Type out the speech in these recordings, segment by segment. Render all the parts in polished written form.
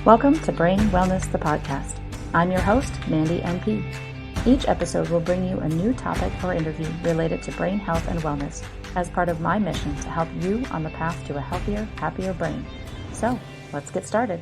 Welcome to Brain Wellness, the podcast. I'm your host, Mandy NP. Each episode will bring you a new topic or interview related to brain health and wellness as part of my mission to help you on the path to a healthier, happier brain. So, let's get started.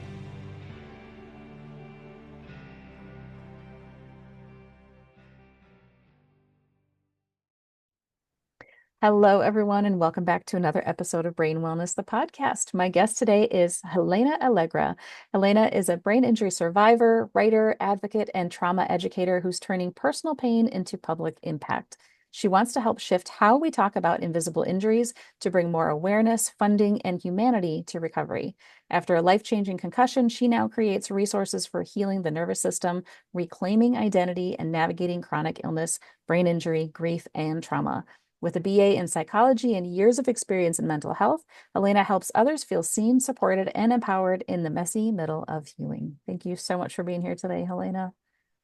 Hello, everyone, and welcome back to another episode of Brain Wellness, the podcast. My guest today is Helena Allegra. Helena is a brain injury survivor, writer, advocate, and trauma educator who's turning personal pain into public impact. She wants to help shift how we talk about invisible injuries to bring more awareness, funding, and humanity to recovery. After a life-changing concussion, she now creates resources for healing the nervous system, reclaiming identity, and navigating chronic illness, brain injury, grief, and trauma. With a BA in psychology and years of experience in mental health, Helena helps others feel seen, supported, and empowered in the messy middle of healing. Thank you so much for being here today, Helena.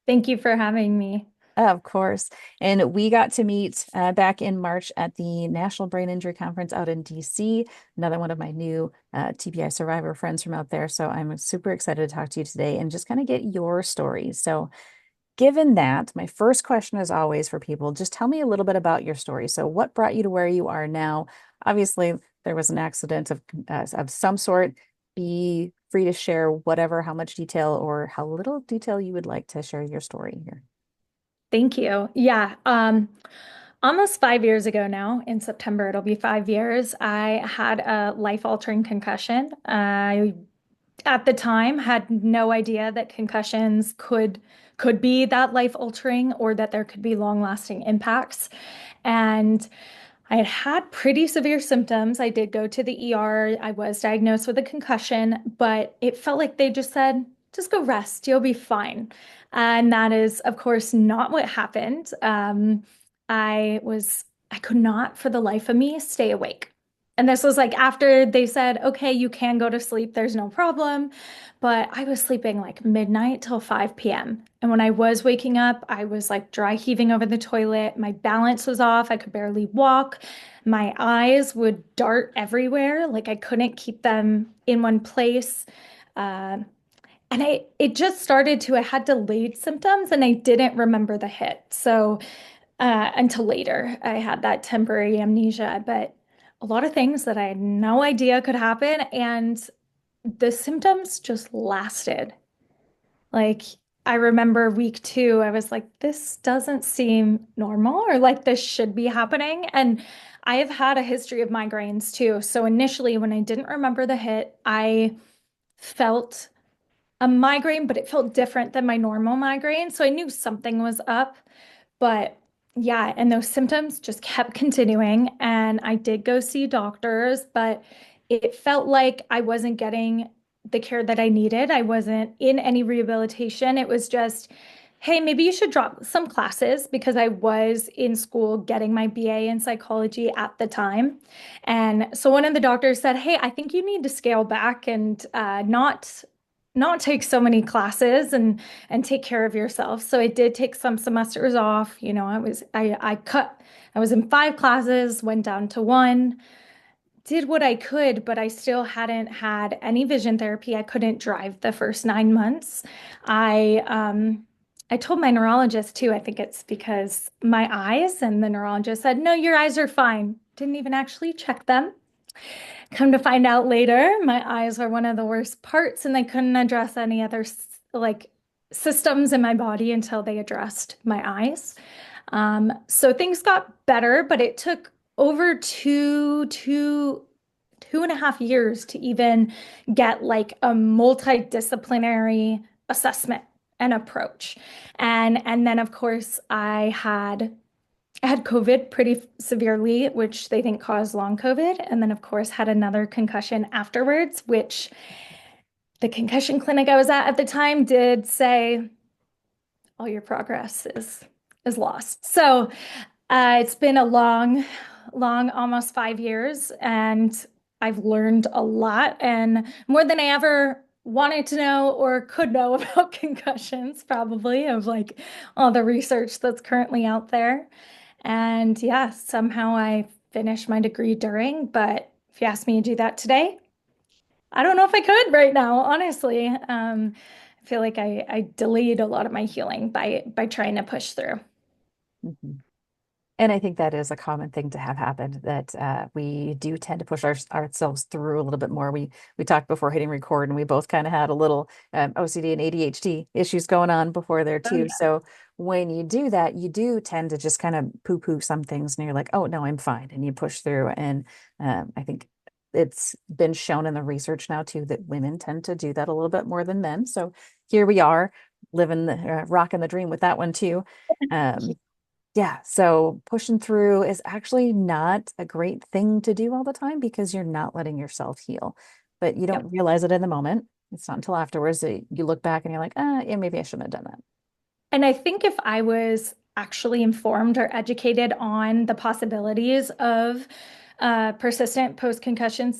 Thank you for having me. Of course. And we got to meet back in March at the National Brain Injury Conference out in DC, another one of my new TBI survivor friends from out there. So I'm super excited to talk to you today and just kind of get your story. So given that, my first question is always for people, just tell me a little bit about your story. So what brought you to where you are now? Obviously, there was an accident of some sort. Be free to share whatever, how much detail or how little detail you would like to share your story here. Thank you. Yeah. Almost 5 years ago now, in September, it'll be 5 years, I had a life-altering concussion. I, at the time, had no idea that concussions could be that life-altering or that there could be long-lasting impacts. And I had had pretty severe symptoms. I did go to the ER. I was diagnosed with a concussion, but it felt like they just said, just go rest, you'll be fine. And that is, of course, not what happened. I could not for the life of me stay awake. And this was like after they said, okay, you can go to sleep, there's no problem. But I was sleeping like midnight till 5 p.m. And when I was waking up, I was like dry heaving over the toilet. My balance was off. I could barely walk. My eyes would dart everywhere. Like I couldn't keep them in one place. Uh, it just started to, I had delayed symptoms and I didn't remember the hit. So until later, I had that temporary amnesia, but a lot of things that I had no idea could happen. And the symptoms just lasted. Like, I remember week 2, I was like, this doesn't seem normal or like this should be happening. And I have had a history of migraines too. So initially, when I didn't remember the hit, I felt a migraine, but it felt different than my normal migraine. So I knew something was up. But yeah, and those symptoms just kept continuing. And I did go see doctors, but it felt like I wasn't getting the care that I needed. I wasn't in any rehabilitation. It was just, hey, maybe you should drop some classes because I was in school getting my BA in psychology at the time. And so one of the doctors said, hey, I think you need to scale back and not take so many classes and take care of yourself. So I did take some semesters off. You know, I was in 5 classes, went down to one, did what I could, but I still hadn't had any vision therapy. I couldn't drive the first 9 months. I told my neurologist too, I think it's because my eyes, and the neurologist said, no, your eyes are fine. Didn't even actually check them. Come to find out later, my eyes were one of the worst parts, and they couldn't address any other like systems in my body until they addressed my eyes. So things got better, but it took over 2.5 years to even get like a multidisciplinary assessment and approach. And then of course I had COVID pretty severely, which they think caused long COVID. And then, of course, had another concussion afterwards, which the concussion clinic I was at the time did say, all your progress is lost. So it's been a long, almost 5 years, and I've learned a lot and more than I ever wanted to know or could know about concussions, probably, of like all the research that's currently out there. And yeah, somehow I finished my degree during, but if you asked me to do that today, I don't know if I could right now, honestly. I feel like I delayed a lot of my healing by trying to push through. Mhm. And I think that is a common thing to have happened that we do tend to push ourselves through a little bit more. We talked before hitting record, and we both kind of had a little OCD and ADHD issues going on before there Oh too. yeah. So when you do that, you do tend to just kind of poo-poo some things, and you're like, "Oh no, I'm fine," and you push through. And I think it's been shown in the research now too that women tend to do that a little bit more than men. So here we are, living the rocking the dream with that one too. Um, yeah, so pushing through is actually not a great thing to do all the time because you're not letting yourself heal. But you Yep. don't realize it in the moment. It's not until afterwards that you look back and you're like, yeah, maybe I shouldn't have done that. And I think if I was actually informed or educated on the possibilities of persistent post-concussion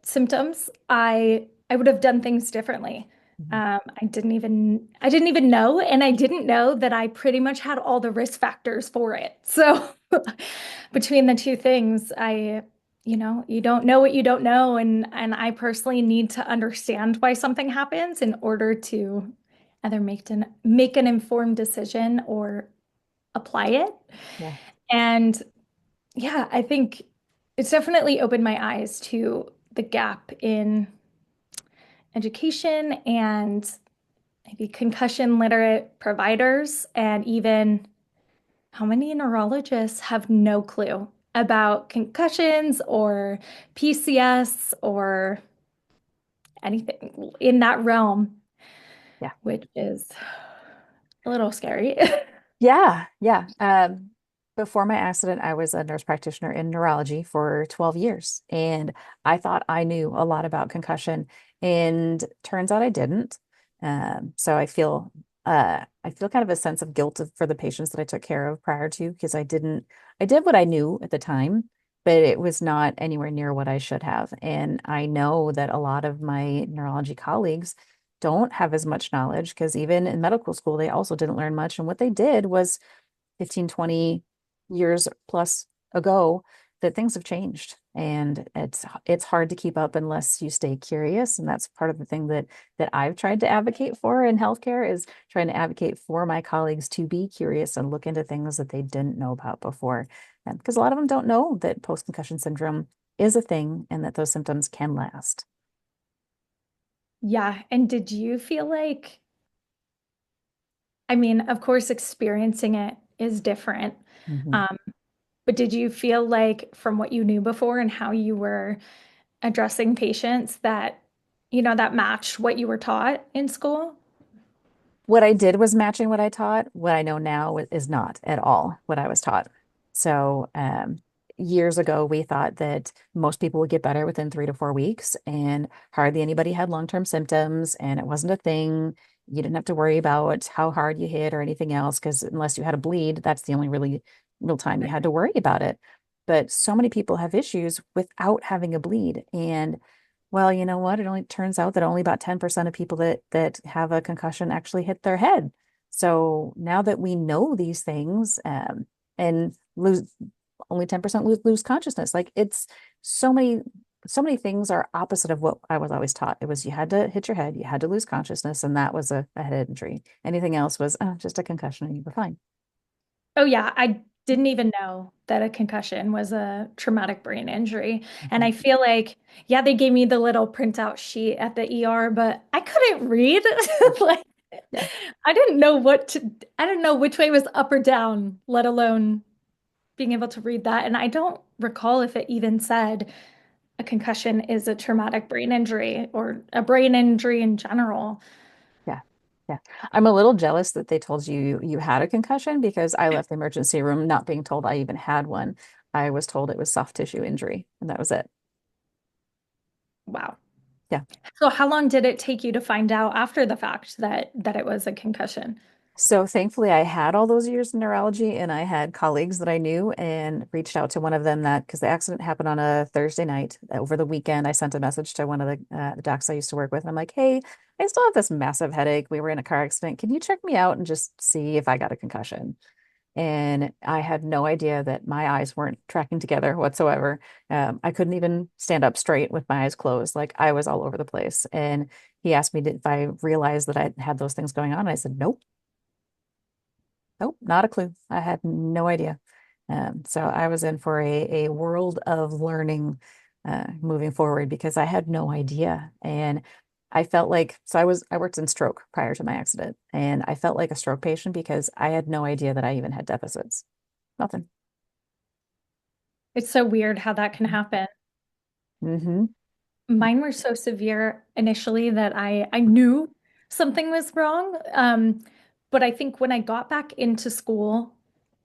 symptoms, I would have done things differently. Mhm. I didn't even know, and I didn't know that I pretty much had all the risk factors for it. So between the two things, you don't know what you don't know, and I personally need to understand why something happens in order to either make an informed decision or apply it. Yeah. And yeah, I think it's definitely opened my eyes to the gap in education and maybe concussion literate providers, and even how many neurologists have no clue about concussions or PCS or anything in that realm, Yeah. which is a little scary. Yeah, yeah. Before my accident, I was a nurse practitioner in neurology for 12 years, and I thought I knew a lot about concussion, and turns out I didn't. So I feel kind of a sense of guilt for the patients that I took care of prior to because I did what I knew at the time, but it was not anywhere near what I should have. And I know that a lot of my neurology colleagues don't have as much knowledge because even in medical school, they also didn't learn much. And what they did was 15, 20 years plus ago that things have changed. And it's hard to keep up unless you stay curious. And that's part of the thing that I've tried to advocate for in healthcare is trying to advocate for my colleagues to be curious and look into things that they didn't know about before. And because a lot of them don't know that post-concussion syndrome is a thing and that those symptoms can last. Yeah. And did you feel like, I mean, of course, experiencing it is different. Mhm. Um, but did you feel like from what you knew before and how you were addressing patients that, that matched what you were taught in school? What I did was matching what I taught. What I know now is not at all what I was taught. So, years ago, we thought that most people would get better within 3 to 4 weeks, and hardly anybody had long-term symptoms, and it wasn't a thing. You didn't have to worry about how hard you hit or anything else, because unless you had a bleed, that's the only really real time you had to worry about it. But so many people have issues without having a bleed, and well, you know what? It only turns out that only about 10% of people that have a concussion actually hit their head. So now that we know these things, and lose only 10% lose consciousness, like it's so many so many things are opposite of what I was always taught. It was you had to hit your head, you had to lose consciousness, and that was a head injury. Anything else was just a concussion and you were fine. Oh, yeah. I didn't even know that a concussion was a traumatic brain injury. And Mhm. I feel like, yeah, they gave me the little printout sheet at the ER, but I couldn't read. Like, Yeah. I didn't know which way was up or down, let alone being able to read that. And I don't recall if it even said a concussion is a traumatic brain injury or a brain injury in general. Yeah. Yeah. I'm a little jealous that they told you had a concussion because I left the emergency room not being told I even had one. I was told it was soft tissue injury, and that was it. Wow. Yeah. So how long did it take you to find out after the fact that it was a concussion? So thankfully, I had all those years in neurology, and I had colleagues that I knew and reached out to one of them that because the accident happened on a Thursday night over the weekend, I sent a message to one of the docs I used to work with. And I'm like, hey, I still have this massive headache. We were in a car accident. Can you check me out and just see if I got a concussion? And I had no idea that my eyes weren't tracking together whatsoever. I couldn't even stand up straight with my eyes closed. Like I was all over the place. And he asked me if I realized that I had those things going on. And I said, nope, nope, not a clue. I had no idea. So I was in for a world of learning moving forward because I had no idea. And I felt like, I worked in stroke prior to my accident, and I felt like a stroke patient because I had no idea that I even had deficits. Nothing. It's so weird how that can happen. Mm-hmm. Mine were so severe initially that I knew something was wrong. But I think when I got back into school,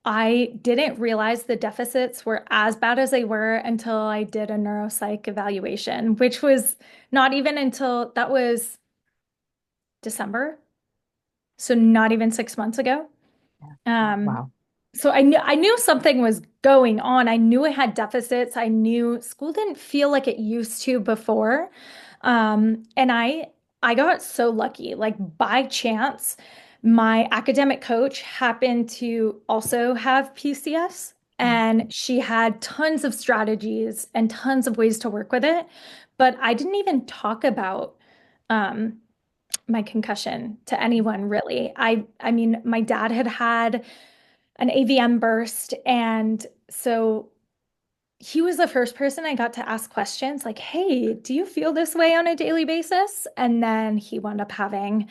I didn't realize the deficits were as bad as they were until I did a neuropsych evaluation, which was not even until that was December. So not even 6 months ago. Yeah. Um, Wow. so I knew something was going on. I knew I had deficits. I knew school didn't feel like it used to before. And I got so lucky. Like by chance, my academic coach happened to also have PCS, and she had tons of strategies and tons of ways to work with it. But I didn't even talk about um, my concussion to anyone really. I mean, my dad had had an AVM burst, and so he was the first person I got to ask questions like, "Hey, do you feel this way on a daily basis?" And then he wound up having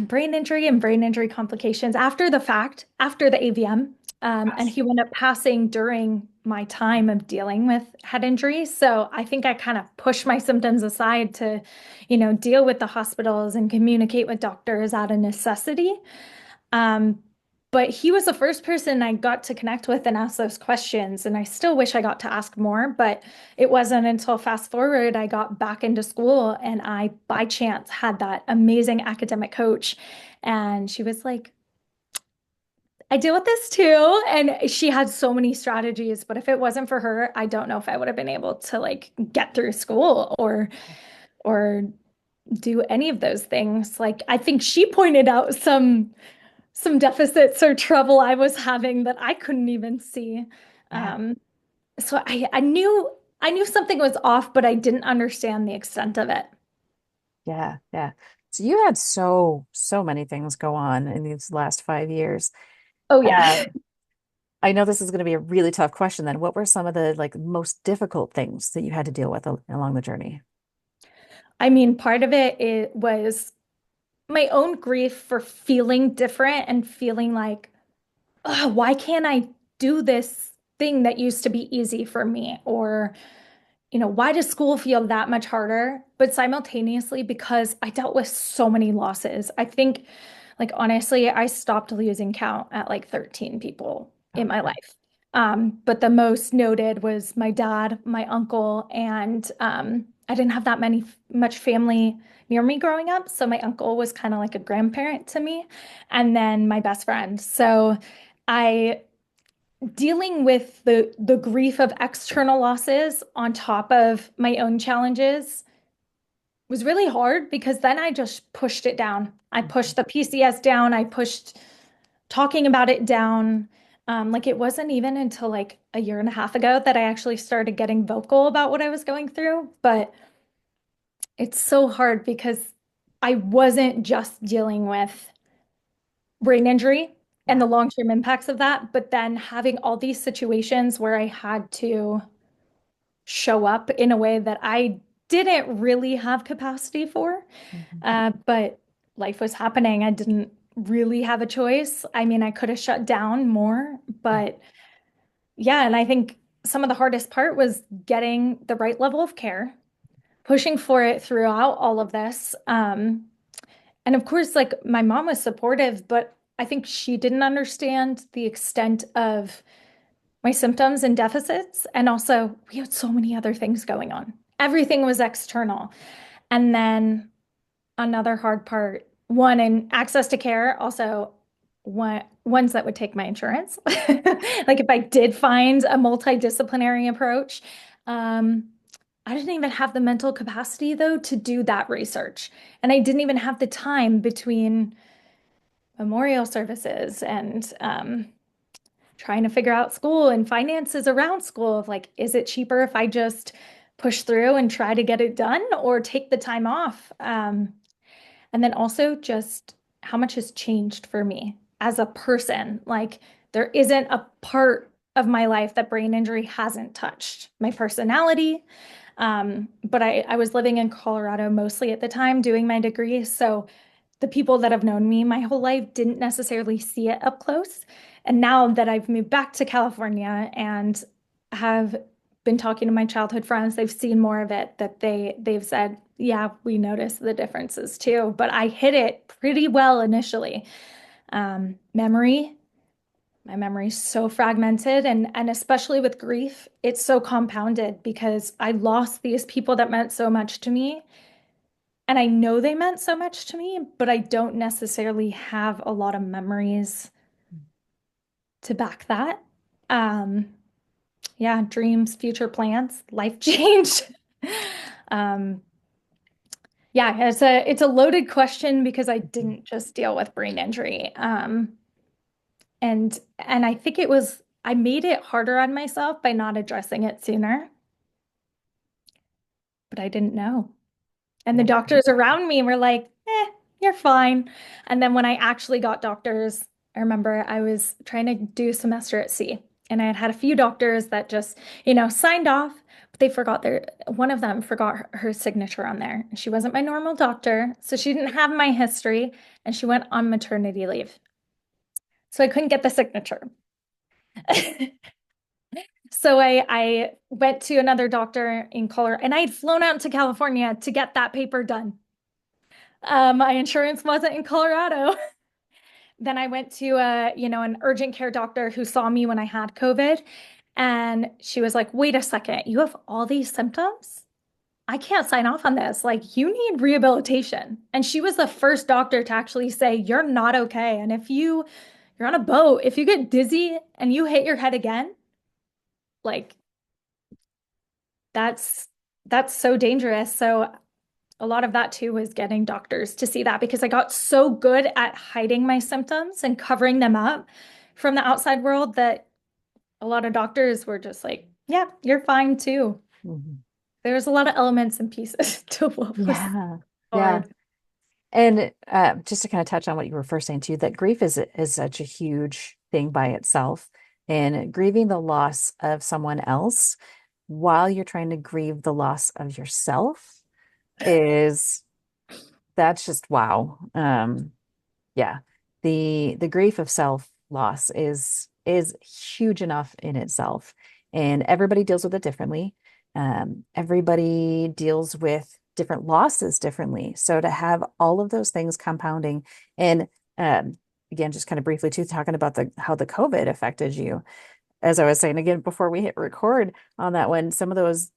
brain injury and brain injury complications after the fact, after the AVM. And Gosh. he wound up passing during my time of dealing with head injury. So I think I kind of pushed my symptoms aside to, deal with the hospitals and communicate with doctors out of necessity. Um, but he was the first person I got to connect with and ask those questions. And I still wish I got to ask more, but it wasn't until fast forward I got back into school and I, by chance, had that amazing academic coach. And she was like, I deal with this too. And she had so many strategies, but if it wasn't for her, I don't know if I would have been able to like get through school or do any of those things. Like I think she pointed out some deficits or trouble I was having that I couldn't even see. Yeah. Um, so I knew something was off, but I didn't understand the extent of it. Yeah. Yeah. So you had so many things go on in these last 5 years. Oh yeah. Uh, I know this is going to be a really tough question then. What were some of the like most difficult things that you had to deal with along the journey? I mean, part of it was my own grief for feeling different and feeling like, oh, why can't I do this thing that used to be easy for me? Or why does school feel that much harder? But simultaneously, because I dealt with so many losses, I think, like, honestly, I stopped losing count at like 13 people in my Okay. life. But the most noted was my dad, my uncle, and I didn't have that much family near me growing up. So my uncle was kind of like a grandparent to me, and then my best friend. So I dealing with the grief of external losses on top of my own challenges was really hard because then I just pushed it down. I pushed the PCS down. I pushed talking about it down. Like it wasn't even until like a year and a half ago that I actually started getting vocal about what I was going through. But it's so hard because I wasn't just dealing with brain injury and Yeah. the long-term impacts of that, but then having all these situations where I had to show up in a way that I didn't really have capacity for. Mhm. But life was happening. I didn't really have a choice. I mean, I could have shut down more, but yeah, and I think some of the hardest part was getting the right level of care, pushing for it throughout all of this. And of course, like my mom was supportive, but I think she didn't understand the extent of my symptoms and deficits. And also, we had so many other things going on. Everything was external. And then another hard part, one in access to care, also ones that would take my insurance. Like if I did find a multidisciplinary approach, um, I didn't even have the mental capacity though to do that research. And I didn't even have the time between memorial services and trying to figure out school and finances around school of like, is it cheaper if I just push through and try to get it done or take the time off? And then also just how much has changed for me as a person. Like there isn't a part of my life that brain injury hasn't touched. My personality. But I was living in Colorado mostly at the time doing my degree. So the people that have known me my whole life didn't necessarily see it up close. And now that I've moved back to California and have been talking to my childhood friends, they've seen more of it that they've said, yeah, we noticed the differences too. But I hit it pretty well initially. Memory, my memory is so fragmented and especially with grief, it's so compounded because I lost these people that meant so much to me. And I know they meant so much to me, but I don't necessarily have a lot of memories to back that. Um, yeah, dreams, future plans, life change. Um, yeah, it's a loaded question because I didn't just deal with brain injury. And I think I made it harder on myself by not addressing it sooner, but I didn't know. And the Yeah. doctors around me were like, you're fine. And then when I actually got doctors, I remember I was trying to do a semester at sea. And I had had a few doctors that just, signed off, but they forgot one of them forgot her signature on there. And she wasn't my normal doctor. So she didn't have my history and she went on maternity leave. So I couldn't get the signature. So I went to another doctor in Colorado and I had flown out to California to get that paper done. My insurance wasn't in Colorado. Then I went to an urgent care doctor who saw me when I had COVID. And she was like, wait a second, you have all these symptoms? I can't sign off on this. Like, you need rehabilitation. And she was the first doctor to actually say, you're not okay. And if you're on a boat, if you get dizzy and you hit your head again, like that's that's so dangerous. So a lot of that too was getting doctors to see that because I got so good at hiding my symptoms and covering them up from the outside world that a lot of doctors were just like, yeah, you're fine too. Mhm. There's a lot of elements and pieces to what was Yeah. Yeah. hard. And just to kind of touch on what you were first saying too, that grief is such a huge thing by itself. And grieving the loss of someone else while you're trying to grieve the loss of yourself is that's just wow. Yeah. The grief of self loss is huge enough in itself. And everybody deals with it differently. Everybody deals with different losses differently. So to have all of those things compounding and again, just kind of briefly too, talking about the how the COVID affected you. As I was saying again before we hit record on that one, some of those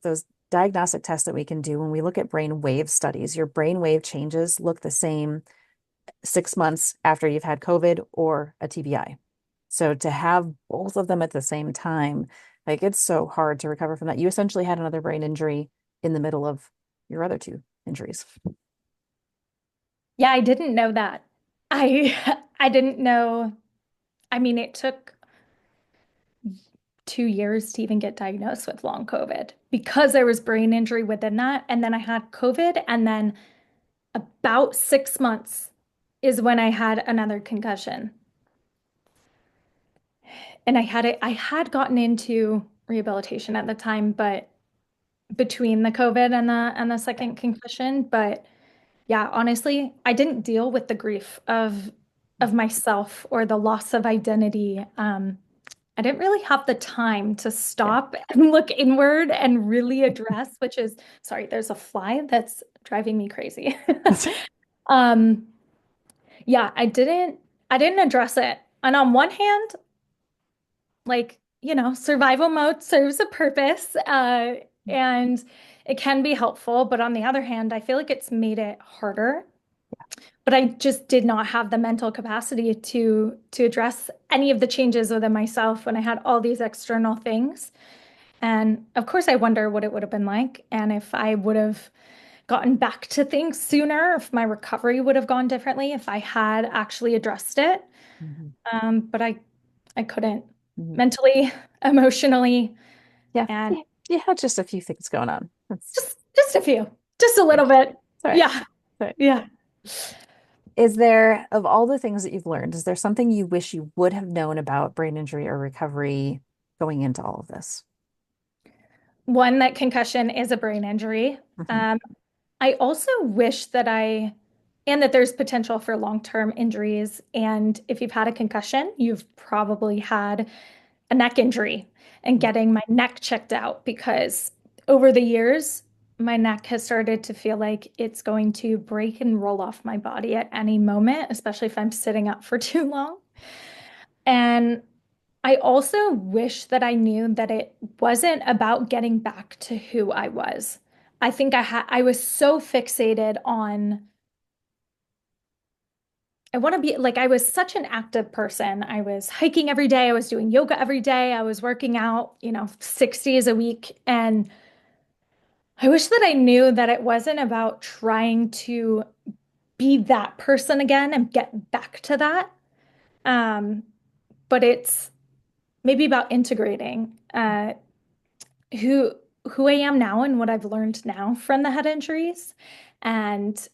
diagnostic tests that we can do when we look at brain wave studies, your brain wave changes look the same 6 months after you've had COVID or a TBI. So to have both of them at the same time, like it's so hard to recover from that. You essentially had another brain injury in the middle of your other two injuries. Yeah, I didn't know that. I I didn't know. I mean, it took 2 years to even get diagnosed with long COVID because there was brain injury within that. And then I had COVID, and then about 6 months is when I had another concussion. And I had gotten into rehabilitation at the time, but between the COVID and the second concussion, but yeah, honestly, I didn't deal with the grief of myself or the loss of identity. I didn't really have the time to Yeah. stop and look inward and really address, which is, sorry, there's a fly that's driving me crazy. Um, yeah, I didn't address it. And on one hand, like, survival mode serves a purpose, and it can be helpful, but on the other hand, I feel like it's made it harder. But I just did not have the mental capacity to address any of the changes within myself when I had all these external things. And of course, I wonder what it would have been like, and if I would have gotten back to things sooner, if my recovery would have gone differently, if I had actually addressed it. Mhm. But I couldn't. Mhm. mentally, emotionally, Yeah. and Yeah. You had just a few things going on. That's just a few, just a okay. little bit. It's all right. Yeah. All right. Yeah. Is there, of all the things that you've learned, is there something you wish you would have known about brain injury or recovery going into all of this? One, that concussion is a brain injury. Hmm. Um, I also wish and that there's potential for long-term injuries. And if you've had a concussion, you've probably had a neck injury, and getting my neck checked out because over the years, my neck has started to feel like it's going to break and roll off my body at any moment, especially if I'm sitting up for too long. And I also wish that I knew that it wasn't about getting back to who I was. I was so fixated on I want to be like I was such an active person. I was hiking every day, I was doing yoga every day, I was working out, 6 days a week. And I wish that I knew that it wasn't about trying to be that person again and get back to that. Um, but it's maybe about integrating who who I am now and what I've learned now from the head injuries. And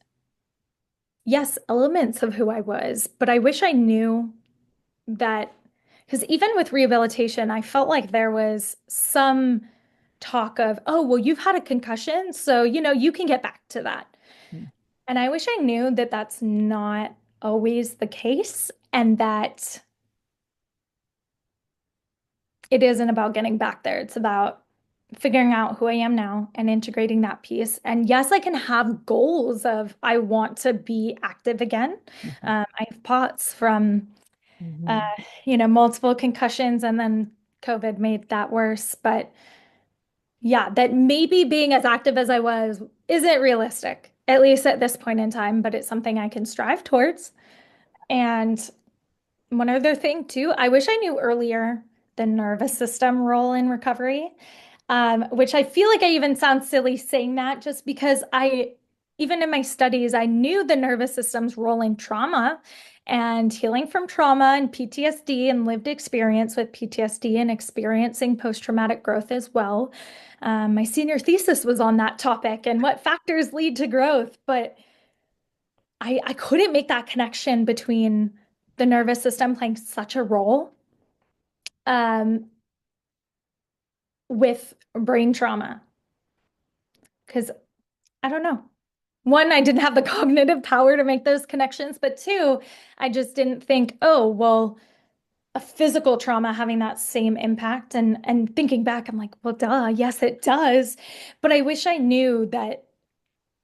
yes, elements of who I was, but I wish I knew that because even with rehabilitation, I felt like there was some talk of, oh, well, you've had a concussion, so you can get back to that. And I wish I knew that that's not always the case and that it isn't about getting back there. It's about figuring out who I am now and integrating that piece. And yes, I can have goals of I want to be active again. Hmm. I have POTS from uh, Hmm. multiple concussions, and then COVID made that worse. But yeah, that maybe being as active as I was isn't realistic, at least at this point in time, but it's something I can strive towards. And one other thing too, I wish I knew earlier the nervous system role in recovery, which I feel like I even sound silly saying that just because even in my studies, I knew the nervous system's role in trauma and healing from trauma and PTSD and lived experience with PTSD and experiencing post-traumatic growth as well. My senior thesis was on that topic and what factors lead to growth, but I couldn't make that connection between the nervous system playing such a role um, with brain trauma because I don't know. One, I didn't have the cognitive power to make those connections, but two, I just didn't think, oh, well, a physical trauma having that same impact. And thinking back, I'm like, well, duh, yes, it does. But I wish I knew that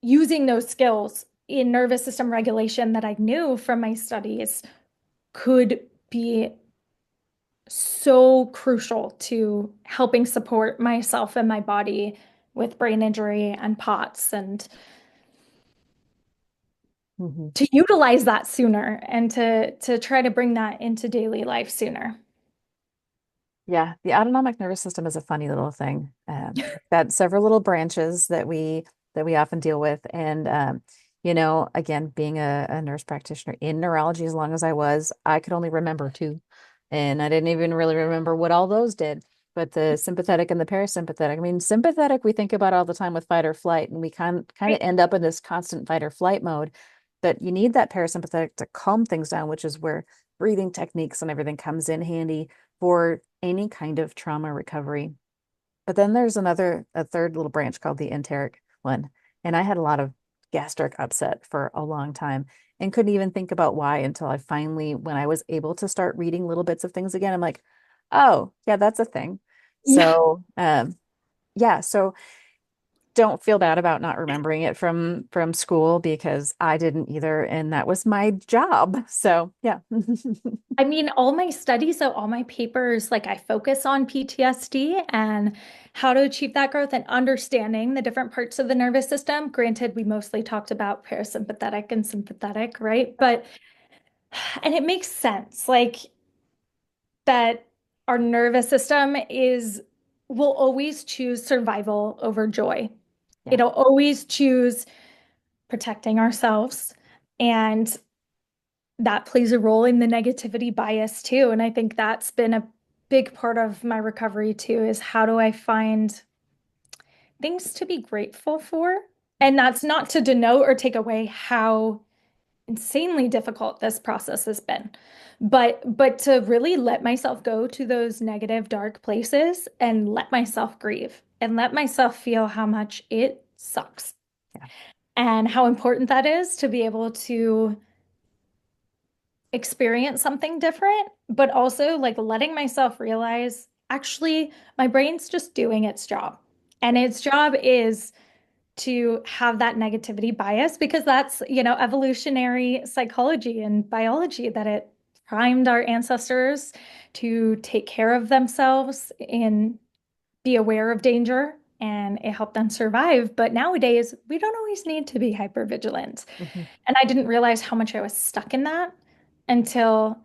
using those skills in nervous system regulation that I knew from my studies could be so crucial to helping support myself and my body with brain injury and POTS and Hmm. to utilize that sooner and to try to bring that into daily life sooner. Yeah, the autonomic nervous system is a funny little thing. It's got several little branches that we often deal with, and again, being a nurse practitioner in neurology as long as I was, I could only remember two, and I didn't even really remember what all those did. But the sympathetic and the parasympathetic. I mean, sympathetic we think about all the time with fight or flight, and we kind of Right. end up in this constant fight or flight mode. But you need that parasympathetic to calm things down, which is where breathing techniques and everything comes in handy for any kind of trauma recovery. But then there's a third little branch called the enteric one. And I had a lot of gastric upset for a long time and couldn't even think about why until I finally, when I was able to start reading little bits of things again, I'm like, oh, yeah, that's a thing. Yeah. So, yeah, so don't feel bad about not remembering it from school because I didn't either, and that was my job. So, yeah. I mean, all my studies, so all my papers, like I focus on PTSD and how to achieve that growth and understanding the different parts of the nervous system. Granted, we mostly talked about parasympathetic and sympathetic, right? And it makes sense, like that our nervous system will always choose survival over joy. Yeah. It'll always choose protecting ourselves. And that plays a role in the negativity bias too. And I think that's been big part of my recovery too is how do I find things to be grateful for? And that's not to denote or take away how insanely difficult this process has been. But to really let myself go to those negative dark places and let myself grieve and let myself feel how much it sucks Yeah. and how important that is to be able to experience something different, but also like letting myself realize actually my brain's just doing its job. And its job is to have that negativity bias because that's, evolutionary psychology and biology that it primed our ancestors to take care of themselves and be aware of danger and it helped them survive. But nowadays, we don't always need to be hyper vigilant. Mhm. And I didn't realize how much I was stuck in that until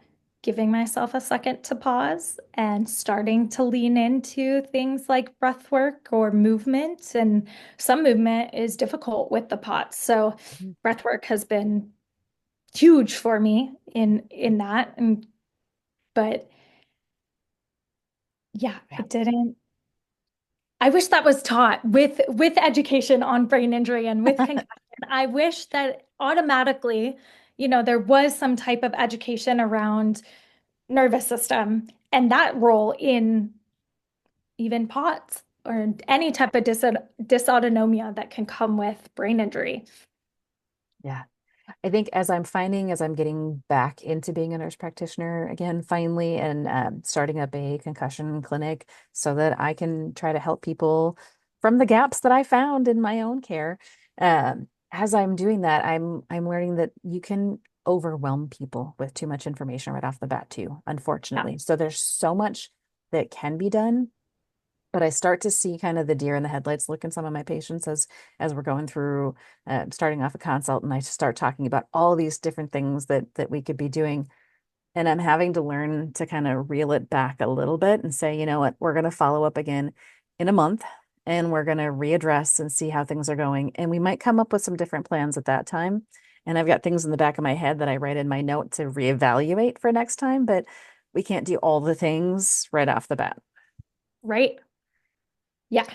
giving myself a second to pause and starting to lean into things like breath work or movement. And some movement is difficult with the POTS. So Mhm. breath work has been huge for me in that. And but yeah, Yeah. I wish that was taught with education on brain injury and with concussion. I wish that automatically, there was some type of education around nervous system and that role in even POTS or any type of dysautonomia that can come with brain injury. Yeah. I think as I'm getting back into being a nurse practitioner again, finally, and starting up a concussion clinic so that I can try to help people from the gaps that I found in my own care. As I'm doing that, I'm learning that you can overwhelm people with too much information right off the bat too, Yeah. unfortunately. So there's so much that can be done, but I start to see kind of the deer in the headlights look in some of my patients as we're going through starting off a consult, and I start talking about all these different things that we could be doing, and I'm having to learn to kind of reel it back a little bit and say, you know what, we're going to follow up again in a month, and we're going to readdress and see how things are going, and we might come up with some different plans at that time. And I've got things in the back of my head that I write in my note to reevaluate for next time, but we can't do all the things right off the bat. Right. Yeah.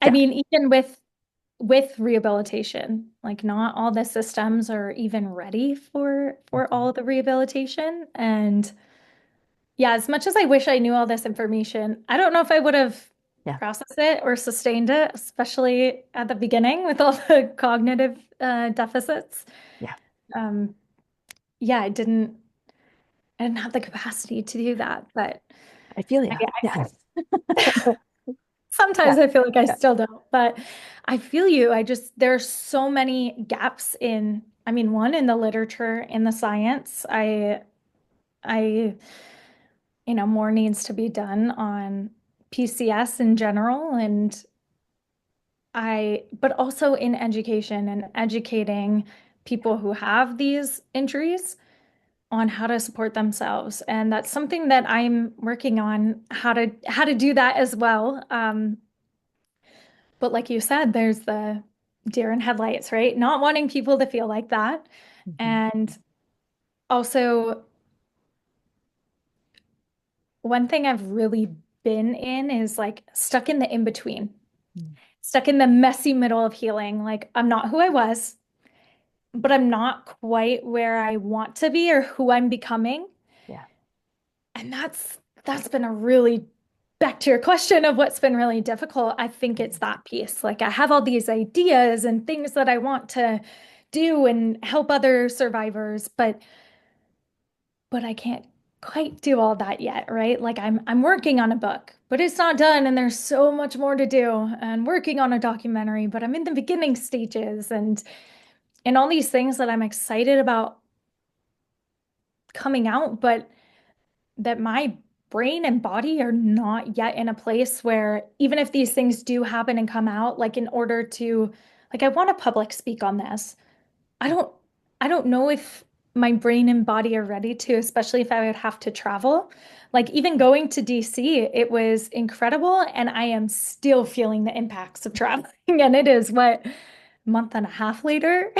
I Yeah. mean, even with rehabilitation, like not all the systems are even ready for Mhm. all the rehabilitation. And yeah, as much as I wish I knew all this information, I don't know if I would have Yeah. processed it or sustained it, especially at the beginning with all the cognitive deficits. Yeah. Um, yeah, I didn't have the capacity to do that, but I feel I, yeah. Yeah. Yeah. sometimes I feel like I Yeah. still don't. But I feel you. There's so many gaps I mean, one in the literature, in the science. I, more needs to be done on PCS in general but also in education and educating people who have these injuries on how to support themselves. And that's something that I'm working on how to do that as well. But like you said, there's the deer in headlights, right? Not wanting people to feel like that. Mhm. And also, one thing I've really been in is like stuck in the in between, Mm. stuck in the messy middle of healing. Like, I'm not who I was, but I'm not quite where I want to be or who I'm becoming. Yeah. And that's been a really back to your question of what's been really difficult. I think it's that piece. Like I have all these ideas and things that I want to do and help other survivors, but I can't quite do all that yet, right? Like I'm working on a book, but it's not done and there's so much more to do and working on a documentary, but I'm in the beginning stages and all these things that I'm excited about coming out, but that my brain and body are not yet in a place where even if these things do happen and come out, like in order to, like I want to public speak on this. I don't, I don't know if my brain and body are ready to, especially if I would have to travel. Like even going to DC, it was incredible, and I am still feeling the impacts of traveling. And it is what, month and a half later.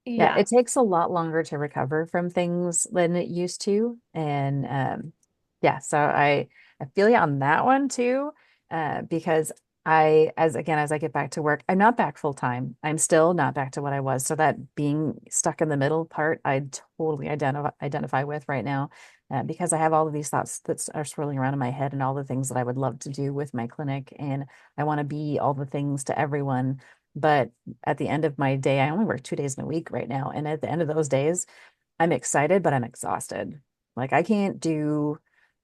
Yeah, Yeah. it takes a lot longer to recover from things than it used to. And yeah, so I feel you on that one too. Because as I get back to work, I'm not back full time. I'm still not back to what I was. So that being stuck in the middle part, I totally identify with right now. Because I have all of these thoughts that are swirling around in my head and all the things that I would love to do with my clinic. And I want to be all the things to everyone. But at the end of my day, I only work 2 days in a week right now. And at the end of those days, I'm excited, but I'm exhausted. Like I can't do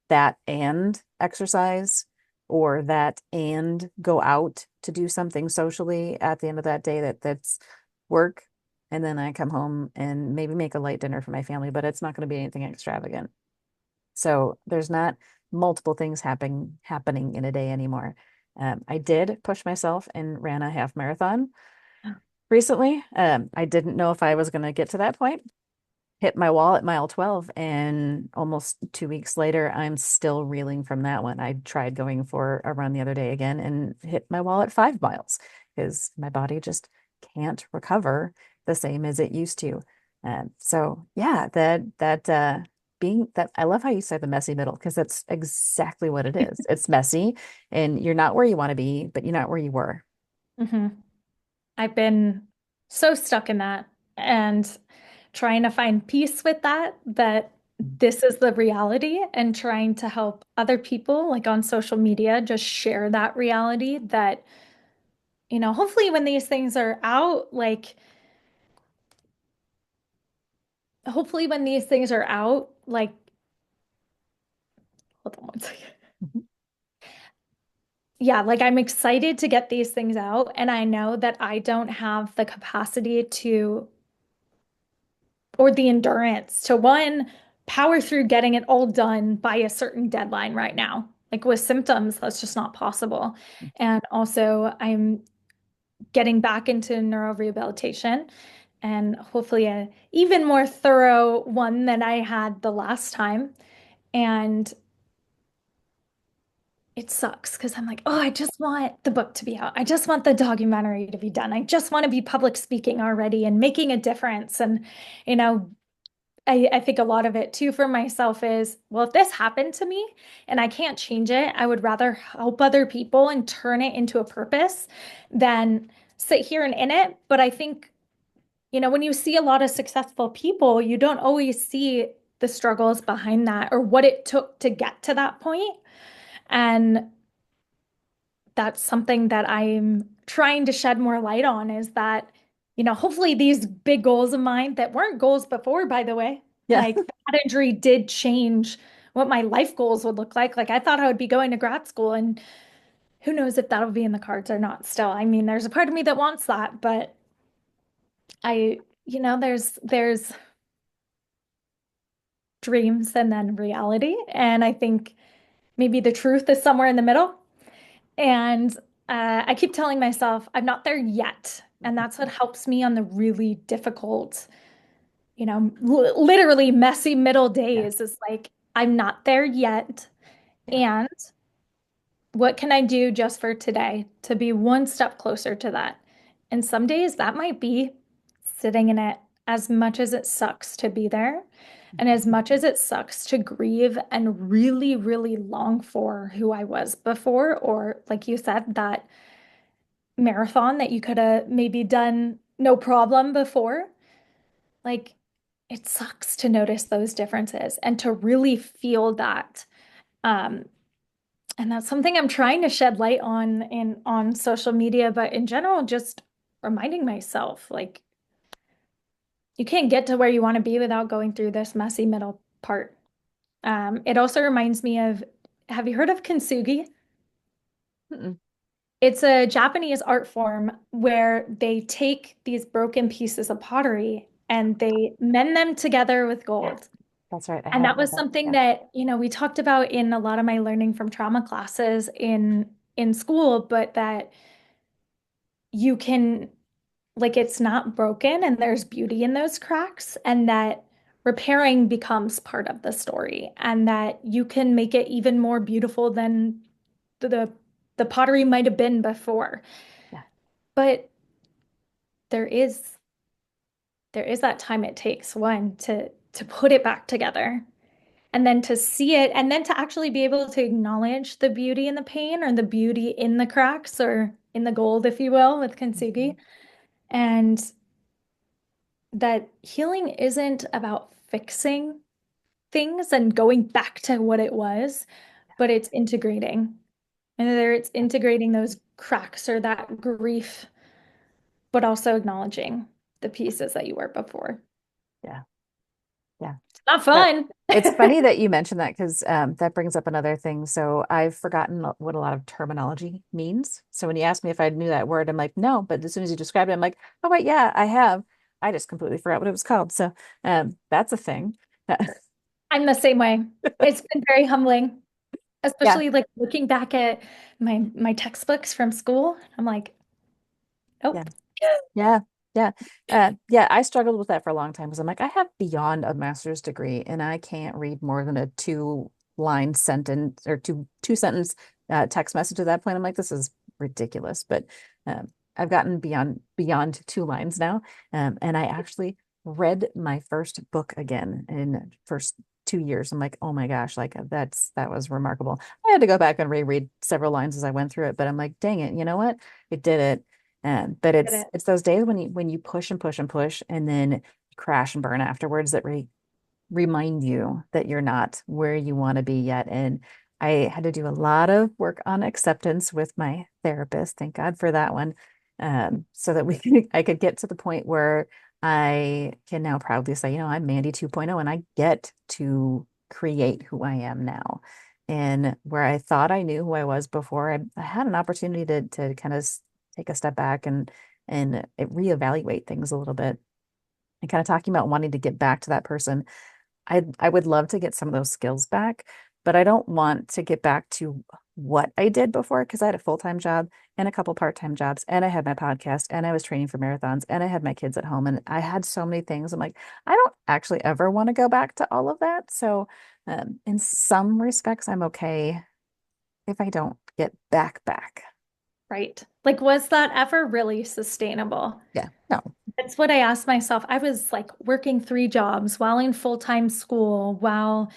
that and exercise or that and go out to do something socially at the end of that day that's work. And then I come home and maybe make a light dinner for my family, but it's not going to be anything extravagant. So there's not multiple things happening in a day anymore. I did push myself and ran a half marathon recently. I didn't know if I was going to get to that point. Hit my wall at mile 12, and almost 2 weeks later, I'm still reeling from that one. I tried going for a run the other day again and hit my wall at 5 miles because my body just can't recover the same as it used to. So yeah, that being that I love how you said the messy middle because that's exactly what it is. It's messy and you're not where you want to be, but you're not where you were. Hmm. I've been so stuck in that and trying to find peace with that, that this is the reality, and trying to help other people, like on social media, just share that reality that, hopefully when these things are out, hopefully when these things are out, hold on one second. Mhm. Yeah, like I'm excited to get these things out, and I know that I don't have the capacity to or the endurance to one, power through getting it all done by a certain deadline right now. Like with symptoms, that's just not possible. And also, I'm getting back into neurorehabilitation and hopefully a even more thorough one than I had the last time. And it sucks because I'm like, oh, I just want the book to be out. I just want the documentary to be done. I just want to be public speaking already and making a difference. And, you know, I think a lot of it too for myself is, well, if this happened to me and I can't change it, I would rather help other people and turn it into a purpose than sit here and in it. But I think, when you see a lot of successful people, you don't always see the struggles behind that or what it took to get to that point. And that's something that I'm trying to shed more light on is that, hopefully these big goals of mine that weren't goals before, by the way, Yeah. like that injury did change what my life goals would look like. Like I thought I would be going to grad school, and who knows if that'll be in the cards or not still. I mean, there's a part of me that wants that, but there's dreams and then reality. And I think maybe the truth is somewhere in the middle. And I keep telling myself I'm not there yet. And that's what helps me on the really difficult, literally messy middle Yeah. days is like, I'm not there yet. Yeah. And what can I do just for today to be one step closer to that? And some days that might be sitting in it as much as it sucks to be there. And as much as it sucks to grieve and really, really long for who I was before, or like you said, that marathon that you could have maybe done no problem before. Like it sucks to notice those differences and to really feel that. Um, and that's something I'm trying to shed light on social media, but in general, just reminding myself, like you can't get to where you want to be without going through this messy middle part. It also reminds me of, have you heard of kintsugi? Mm-mm. It's a Japanese art form where they take these broken pieces of pottery and they mend them together with Yeah. gold. That's right. I And have that heard was that. something Yeah. that, we talked about in a lot of my learning from trauma classes in school, but that you can, like, it's not broken and there's beauty in those cracks, and that repairing becomes part of the story, and that you can make it even more beautiful than the the pottery might have been before. Yeah. But there is there is that time it takes one to put it back together and then to see it and then to actually be able to acknowledge the beauty in the pain or the beauty in the cracks or in the gold, if you will, with kintsugi. Mhm. And that healing isn't about fixing things and going back to what it was, but it's integrating. And whether it's integrating those cracks or that grief, but also acknowledging the pieces that you were before. Yeah. Yeah. Not Uh, fun. it's funny that you mentioned that because that brings up another thing. So I've forgotten what a lot of terminology means. So when you ask me if I knew that word, I'm like, no. But as soon as you described it, I'm like, oh, wait, yeah, I have. I just completely forgot what it was called. So that's a thing. I'm the same way. It's been very humbling, Yeah. especially like looking back at my textbooks from school. I'm like, Yeah. nope. Yeah. Yeah. Yeah. I struggled with that for a long time because I'm like, I have beyond a master's degree and I can't read more than a two-line sentence or two sentence text message at that point. I'm like, this is ridiculous. But I've gotten beyond 2 lines now. And I actually read my first book again in first 2 years. I'm like, oh my gosh, like that was remarkable. I had to go back and reread several lines as I went through it, but I'm like, dang it, you know what? I did it. But Get it. it's those days when you push and push and push and then crash and burn afterwards that remind you that you're not where you want to be yet. And I had to do a lot of work on acceptance with my therapist. Thank God for that one. So that I could get to the point where I can now proudly say, I'm Mandy 2.0 and I get to create who I am now. And where I thought I knew who I was before, I had an opportunity to kind of take a step back and reevaluate things a little bit. And kind of talking about wanting to get back to that person. I would love to get some of those skills back, but I don't want to get back to what I did before because I had a full-time job and a couple part-time jobs and I had my podcast and I was training for marathons and I had my kids at home and I had so many things. I'm like, I don't actually ever want to go back to all of that. So, in some respects, I'm okay if I don't get back. Right. Like, was that ever really sustainable? Yeah. No. That's what I asked myself. I was like working 3 jobs while in full-time school, while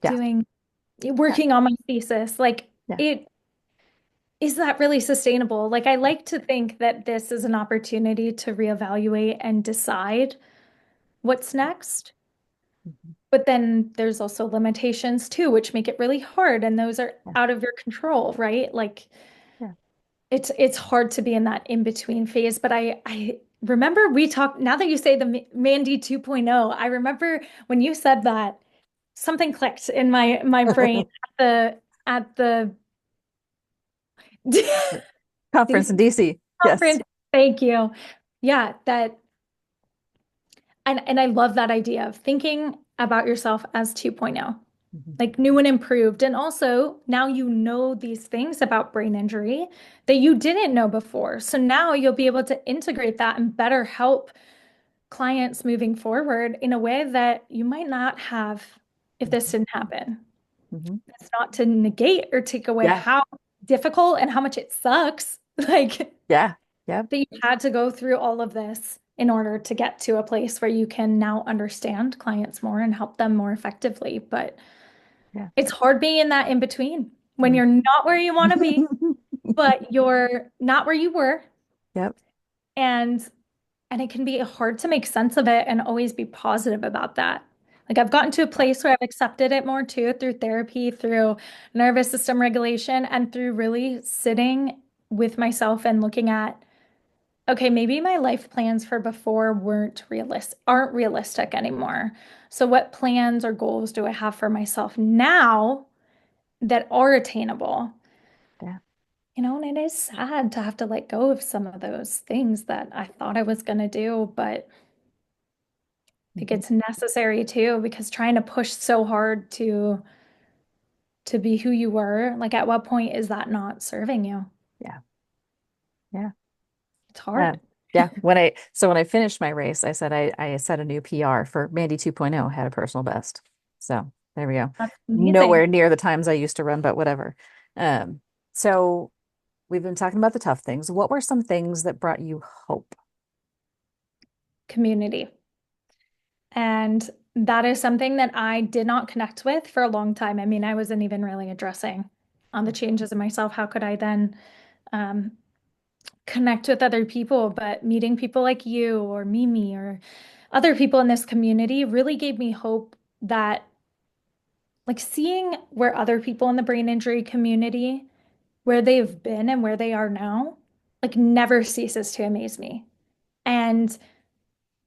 Yeah. doing Yeah. working on my thesis. Like, Yeah. it is that really sustainable? Like, I like to think that this is an opportunity to reevaluate and decide what's next. Mhm. But then there's also limitations too, which make it really hard. And those are Yeah. out of your control, right? Like Yeah. it's hard to be in that in-between phase. But I remember we talked, now that you say the Mandy 2.0, I remember when you said that something clicked in my brain at the Conference in DC DC. Yes. conference. Thank you. Yeah, that and I love that idea of thinking about yourself as 2.0. Mhm. Like new and improved. And also now you know these things about brain injury that you didn't know before. So now you'll be able to integrate that and better help clients moving forward in a way that you might not have if this Mhm. didn't happen. Mhm. It's not to negate or take away Yeah. how difficult and how much it sucks, like Yeah. Yep. that you had to go through all of this in order to get to a place where you can now understand clients more and help them more effectively. But Yeah. it's hard being in that in between when Mm. you're not where you want to be, but you're not where you were. Yep. And it can be hard to make sense of it and always be positive about that. Like I've gotten to a place where I've accepted it more too through therapy, through nervous system regulation, and through really sitting with myself and looking at, okay, maybe my life plans for before aren't realistic anymore. So what plans or goals do I have for myself now that are attainable? Yeah. And it is sad to have to let go of some of those things that I thought I was going to do, but I think Mhm. it's necessary too, because trying to push so hard to be who you were, like at what point is that not serving you? Yeah. Yeah. It's Uh, hard. yeah. When I finished my race, I said I set a new PR for Mandy 2.0, had a personal best. So there we go. That's amazing. Nowhere near the times I used to run, but whatever. Um, so we've been talking about the tough things. What were some things that brought you hope? community. And that is something that I did not connect with for a long time. I mean, I wasn't even really addressing on the changes in myself. How could I then um, connect with other people? But meeting people like you or Mimi or other people in this community really gave me hope that, like, seeing where other people in the brain injury community, where they've been and where they are now, like, never ceases to amaze me. And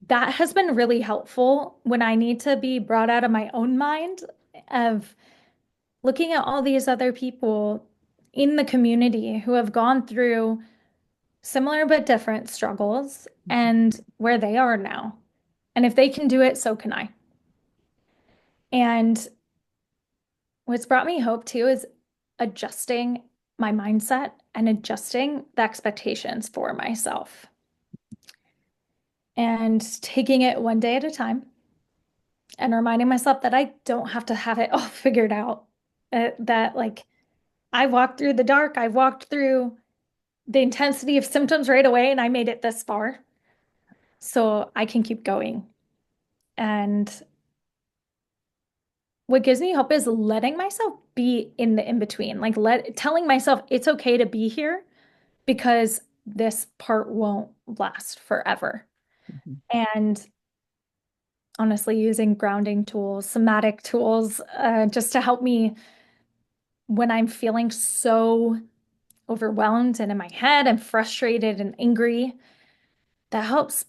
that has been really helpful when I need to be brought out of my own mind of looking at all these other people in the community who have gone through similar but different struggles and where they are now. And if they can do it, so can I. And what's brought me hope too is adjusting my mindset and adjusting the expectations for myself and taking it one day at a time and reminding myself that I don't have to have it all figured out. That like I walked through the dark, I walked through the intensity of symptoms right away, and I made it this far. So I can keep going. And what gives me hope is letting myself be in the in between, like telling myself it's okay to be here because this part won't last forever. Mhm. And honestly, using grounding tools, somatic tools, just to help me when I'm feeling so overwhelmed and in my head and frustrated and angry, that helps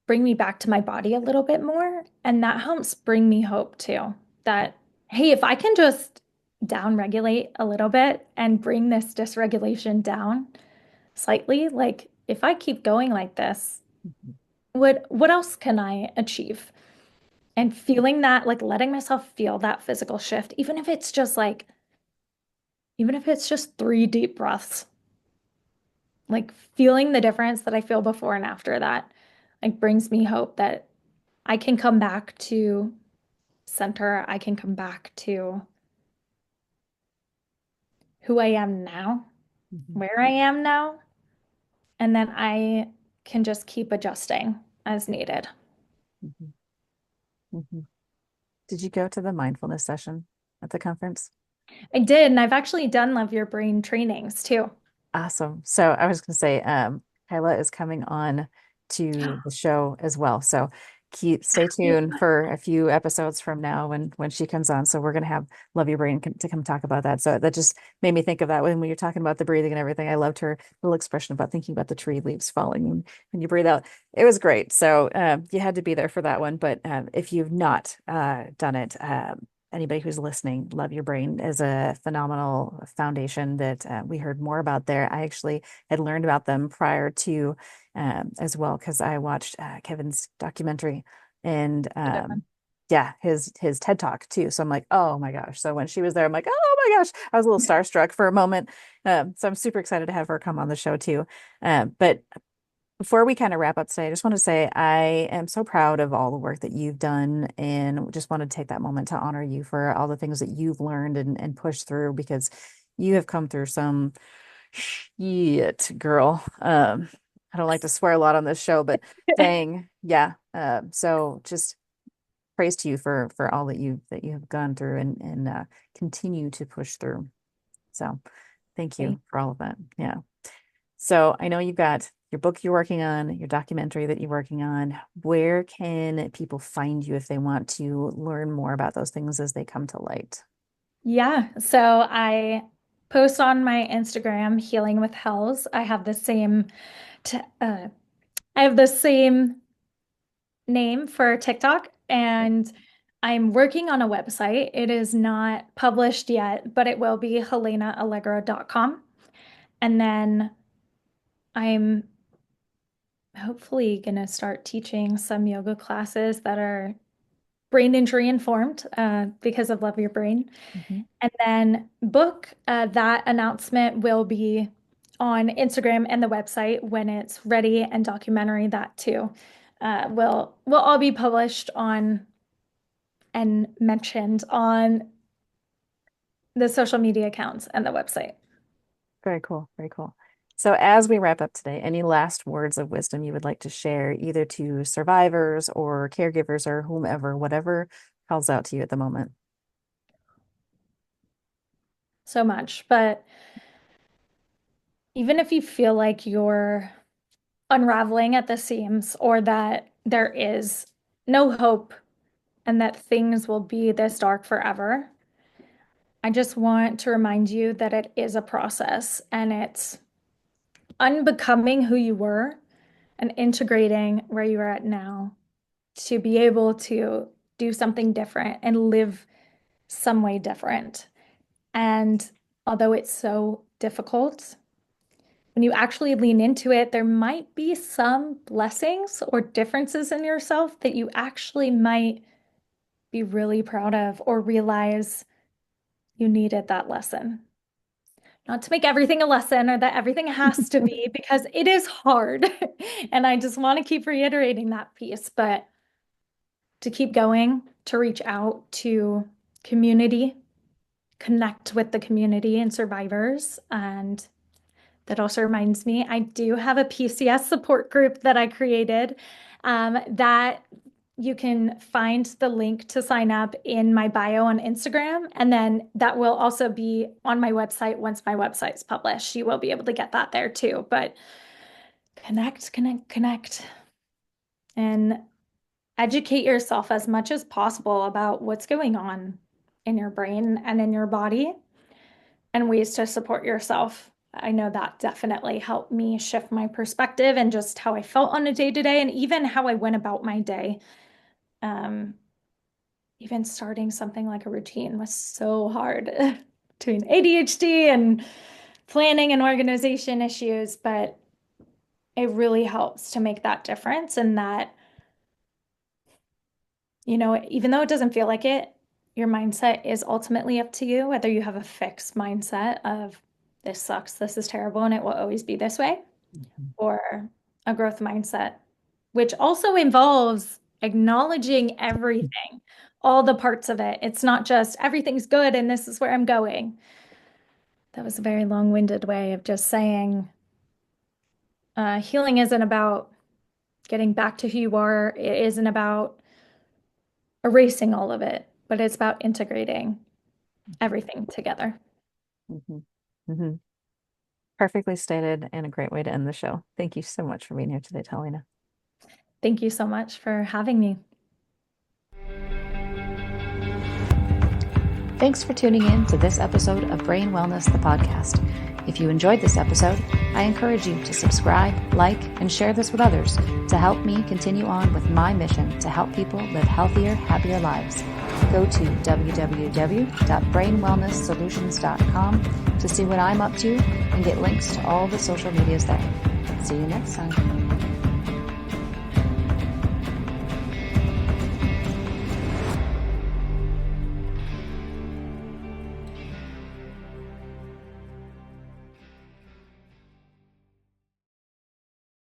bring me back to my body a little bit more. And that helps bring me hope too. That, hey, if I can just down regulate a little bit and bring this dysregulation down slightly, like if I keep going like this, Mhm. what else can I achieve? And feeling that, like letting myself feel that physical shift, even if it's just 3 deep breaths, like feeling the difference that I feel before and after that, like brings me hope that I can come back to center. I can come back to who I am now, Mhm. where I am now, and then I can just keep adjusting as needed. Mhm. Mhm. Did you go to the mindfulness session at the conference? I did, and I've actually done Love Your Brain trainings too. Awesome. So I was going to say, Kyla is coming on to the show as well. So stay tuned for a few episodes from now when she comes on. So we're going to have Love Your Brain to come talk about that. So that just made me think of that when you're talking about the breathing and everything. I loved her little expression about thinking about the tree leaves falling when you breathe out. It was great. So you had to be there for that one. But if you've not done it, anybody who's listening, Love Your Brain is a phenomenal foundation that we heard more about there. I actually had learned about them prior to as well because I watched Kevin's documentary and yeah, his TED Talk too. So I'm like, oh my gosh. So when she was there, I'm like, oh my gosh, I was a little starstruck for a moment. So I'm super excited to have her come on the show too. But before we kind of wrap up today, I just want to say I am so proud of all the work that you've done and just want to take that moment to honor you for all the things that you've learned and pushed through because you have come through some shit, girl. I don't like to swear a lot on this show, but dang, yeah. So just praise to you for all that you have gone through and continue to push through. So thank you for all of that. Yeah. So I know you've got your book you're working on, your documentary that you're working on. Where can people find you if they want to learn more about those things as they come to light? Yeah, so I post on my Instagram, Healing with Hells. T I have the same name for TikTok, and I'm working on a website. It is not published yet, but it will be helenaallegra.com. And then I'm hopefully going to start teaching some yoga classes that are brain injury informed because of Love Your Brain. Mhm. And then book, that announcement will be on Instagram and the website when it's ready, and documentary that too. Will all be published on and mentioned on the social media accounts and the website. Very cool. Very cool. So, as we wrap up today, any last words of wisdom you would like to share, either to survivors or caregivers or whomever, whatever calls out to you at the moment? So much. But even if you feel like you're unraveling at the seams or that there is no hope and that things will be this dark forever, I just want to remind you that it is a process and it's unbecoming who you were and integrating where you are at now to be able to do something different and live some way different. And although it's so difficult, when you actually lean into it, there might be some blessings or differences in yourself that you actually might be really proud of or realize you needed that lesson. Not to make everything a lesson or that everything has to be, because it is hard. And I just want to keep reiterating that piece, but to keep going, to reach out to community, connect with the community and survivors. And that also reminds me, I do have a PCS support group that I created that you can find the link to sign up in my bio on Instagram. And then that will also be on my website once my website's published. You will be able to get that there too. But connect, connect, connect, and educate yourself as much as possible about what's going on in your brain and in your body and ways to support yourself. I know that definitely helped me shift my perspective and just how I felt on a day to day and even how I went about my day. Um, Even starting something like a routine was so hard between ADHD and planning and organization issues, but it really helps to make that difference and that, even though it doesn't feel like it, your mindset is ultimately up to you, whether you have a fixed mindset of this sucks, this is terrible, and it will always be this way, Mhm. or a growth mindset, which also involves acknowledging everything, all the parts of it. It's not just everything's good and this is where I'm going. That was a very long-winded way of just saying healing isn't about getting back to who you are. It isn't about erasing all of it, but it's about integrating everything together. Mhm. Mhm. Perfectly stated and a great way to end the show. Thank you so much for being here today, Talina. Thank you so much for having me. Thanks for tuning in to this episode of Brain Wellness, the podcast. If you enjoyed this episode, I encourage you to subscribe, like, and share this with others to help me continue on with my mission to help people live healthier, happier lives. Go to www.brainwellnesssolutions.com to see what I'm up to and get links to all the social medias there. See you next time.